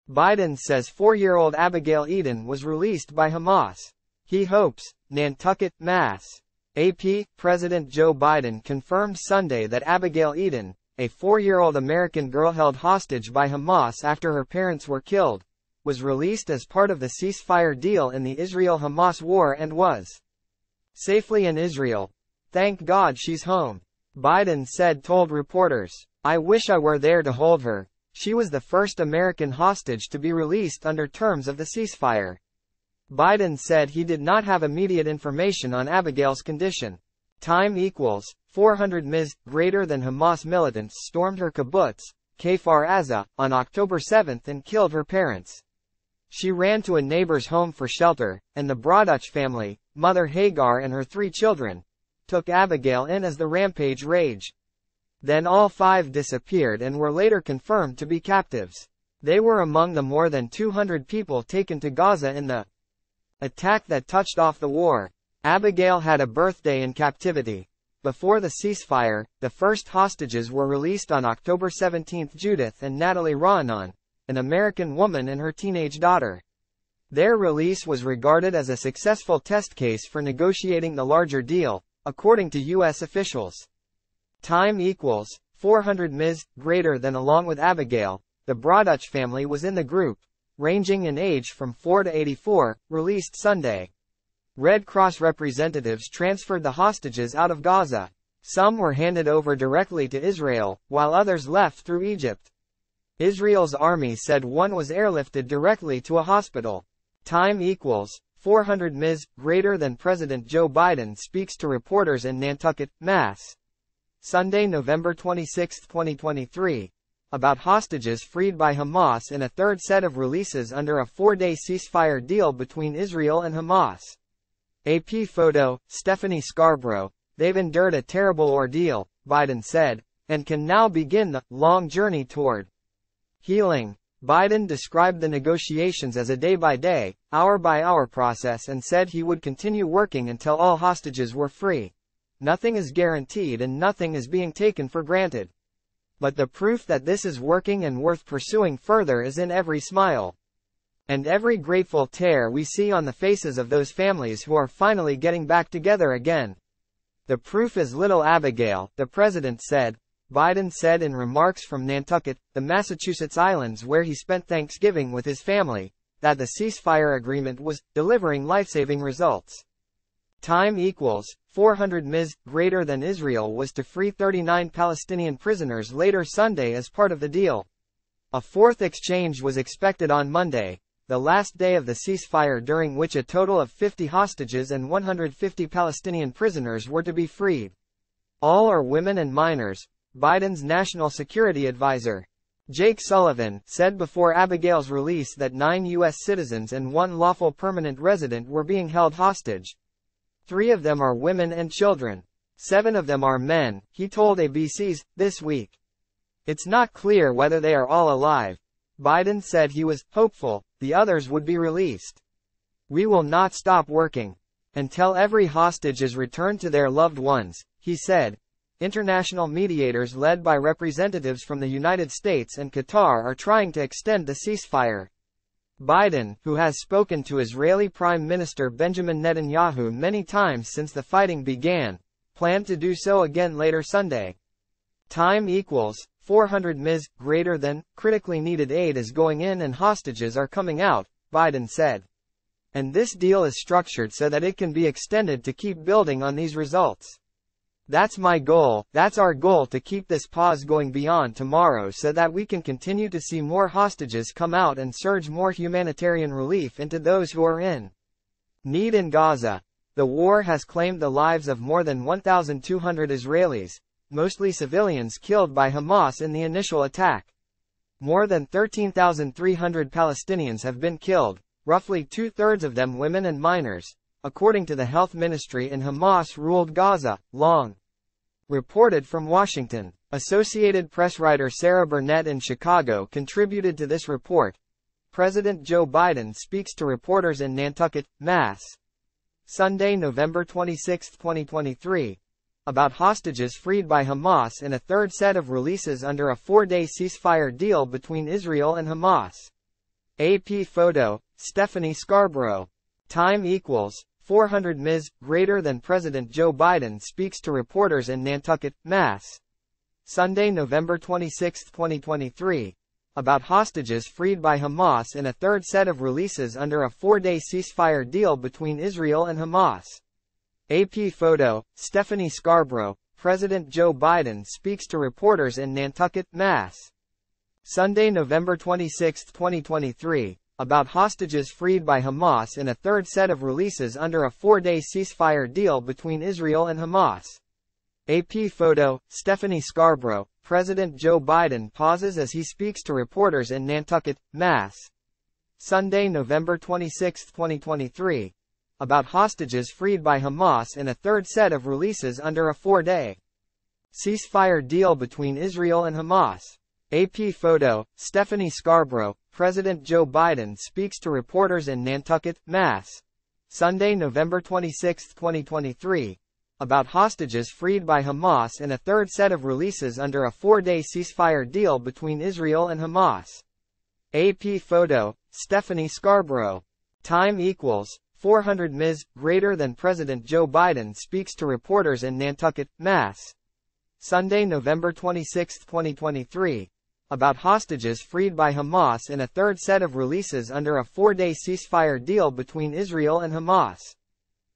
Biden says 4-year-old Abigail Edan was released by Hamas. He hopes. Nantucket, Mass. AP, President Joe Biden confirmed Sunday that Abigail Edan, a 4-year-old American girl held hostage by Hamas after her parents were killed, was released as part of the ceasefire deal in the Israel-Hamas war and was safely in Israel. "Thank God she's home," Biden told reporters. "I wish I were there to hold her. She was the first American hostage to be released under terms of the ceasefire." Biden said he did not have immediate information on Abigail's condition. Time equals 400 ms. Greater than Hamas militants stormed her kibbutz, Kfar Azza, on October 7 and killed her parents. She ran to a neighbor's home for shelter, and the Brodutch family, mother Hagar and her 3 children, took Abigail in as the rampage raged. Then all 5 disappeared and were later confirmed to be captives. They were among the more than 200 people taken to Gaza in the attack that touched off the war. Abigail had a birthday in captivity. Before the ceasefire, the first hostages were released on October 17. Judith and Natalie Raanan, an American woman and her teenage daughter. Their release was regarded as a successful test case for negotiating the larger deal, according to U.S. officials. Time equals 400 ms. Greater than. Along with Abigail, the Brodutch family was in the group, ranging in age from 4 to 84, released Sunday. Red Cross representatives transferred the hostages out of Gaza. Some were handed over directly to Israel, while others left through Egypt. Israel's army said one was airlifted directly to a hospital. Time equals 400 ms. Greater than. President Joe Biden speaks to reporters in Nantucket, Mass. Sunday, November 26, 2023. About hostages freed by Hamas in a third set of releases under a 4-day ceasefire deal between Israel and Hamas. AP photo, Stephanie Scarborough. "They've endured a terrible ordeal," Biden said, "and can now begin the long journey toward healing." Biden described the negotiations as a day-by-day, hour-by-hour process and said he would continue working until all hostages were free. "Nothing is guaranteed and nothing is being taken for granted. But the proof that this is working and worth pursuing further is in every smile and every grateful tear we see on the faces of those families who are finally getting back together again. The proof is little Abigail," the president said. Biden said in remarks from Nantucket, the Massachusetts Islands where he spent Thanksgiving with his family, that the ceasefire agreement was delivering life-saving results. Time equals 400 ms. Greater than. Israel was to free 39 Palestinian prisoners later Sunday as part of the deal. A fourth exchange was expected on Monday, the last day of the ceasefire, during which a total of 50 hostages and 150 Palestinian prisoners were to be freed. All are women and minors, Biden's national security advisor, Jake Sullivan, said before Abigail's release that 9 U.S. citizens and 1 lawful permanent resident were being held hostage. 3 of them are women and children. 7 of them are men, he told ABC's This Week. It's not clear whether they are all alive. Biden said he was hopeful the others would be released. "We will not stop working until every hostage is returned to their loved ones," he said. International mediators led by representatives from the United States and Qatar are trying to extend the ceasefire. Biden, who has spoken to Israeli Prime Minister Benjamin Netanyahu many times since the fighting began, planned to do so again later Sunday. Time equals 400 ms. Greater than. Critically needed aid is going in and hostages are coming out, Biden said. And this deal is structured so that it can be extended to keep building on these results. That's my goal, that's our goal, to keep this pause going beyond tomorrow so that we can continue to see more hostages come out and surge more humanitarian relief into those who are in need in Gaza. The war has claimed the lives of more than 1,200 Israelis, mostly civilians, killed by Hamas in the initial attack. More than 13,300 Palestinians have been killed, roughly 2/3 of them women and minors, according to the health ministry in Hamas-ruled Gaza. Long reported from Washington. Associated Press writer Sarah Burnett in Chicago contributed to this report. President Joe Biden speaks to reporters in Nantucket, Mass. Sunday, November 26, 2023. About hostages freed by Hamas in a third set of releases under a 4-day ceasefire deal between Israel and Hamas. AP photo, Stephanie Scarborough. Time equals 400 ms. Greater than President Joe Biden speaks to reporters in Nantucket, Mass. Sunday, November 26, 2023. About hostages freed by Hamas in a third set of releases under a 4-day ceasefire deal between Israel and Hamas. AP photo, Stephanie Scarborough. President Joe Biden speaks to reporters in Nantucket, Mass. Sunday, November 26, 2023. About hostages freed by Hamas in a third set of releases under a 4-day ceasefire deal between Israel and Hamas. AP photo, Stephanie Scarborough. President Joe Biden pauses as he speaks to reporters in Nantucket, Mass. Sunday, November 26, 2023. About hostages freed by Hamas in a third set of releases under a 4-day ceasefire deal between Israel and Hamas. AP photo, Stephanie Scarborough. President Joe Biden speaks to reporters in Nantucket, Mass. Sunday, November 26, 2023. About hostages freed by Hamas in a third set of releases under a 4-day ceasefire deal between Israel and Hamas. AP photo, Stephanie Scarborough. Time equals 400 ms. Greater than President Joe Biden speaks to reporters in Nantucket, Mass. Sunday, November 26, 2023. About hostages freed by Hamas in a third set of releases under a 4-day ceasefire deal between Israel and Hamas.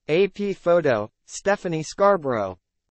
AP photo, Stephanie Scarborough.